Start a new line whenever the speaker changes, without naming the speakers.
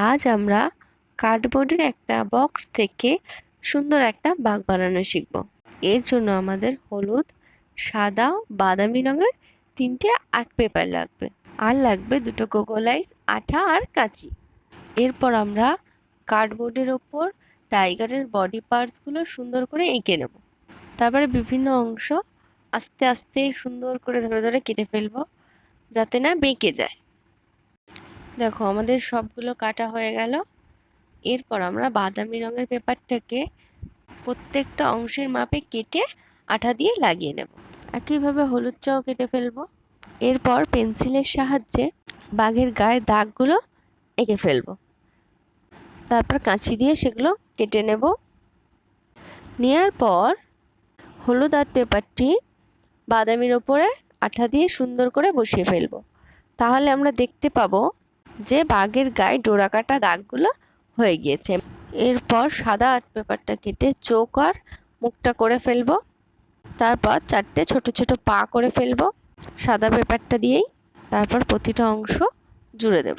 আজ আমরা কার্ডবোর্ডের একটা বক্স থেকে সুন্দর একটা বাঘ বানানো শিখব। এর জন্য আমাদের হলুদ, সাদা, বাদামি রঙের 3টে আর্ট পেপার লাগবে, আর লাগবে 2টো কোকোলাইস, আঠা আর কাঁচি। এরপর আমরা কার্ডবোর্ডের ওপর টাইগারের বডি পার্টসগুলো সুন্দর করে এঁকে নেব। তারপরে বিভিন্ন অংশ আস্তে আস্তে সুন্দর করে ধরে ধরে কেটে ফেলবো, যাতে না বেঁকে যায়। দেখো আমাদের সবগুলো কাটা হয়ে গেল। এরপর আমরা বাদামি রঙের পেপারটাকে প্রত্যেকটা অংশের মাপে কেটে আঠা দিয়ে লাগিয়ে নেব। একইভাবে হলুদটাও কেটে ফেলবো। এরপর পেন্সিলের সাহায্যে বাঘের গায়ে দাগগুলো এঁকে ফেলবো। তারপর কাঁচি দিয়ে সেগুলো কেটে নেব। নেওয়ার পর হলুদ আর্ট পেপারটি বাদামির ওপরে আঠা দিয়ে সুন্দর করে বসিয়ে ফেলবো। তাহলে আমরা দেখতে পাবো যে বাঘের গায়ে ডোরা কাটা দাগগুলো হয়ে গিয়েছে। এরপর সাদা আর্ট পেপারটা কেটে চোখ আর মুখটা করে ফেলবো। তারপর 4টে ছোট ছোট পা করে ফেলবো সাদা পেপারটা দিয়েই। তারপর প্রতিটা অংশ জুড়ে দেব।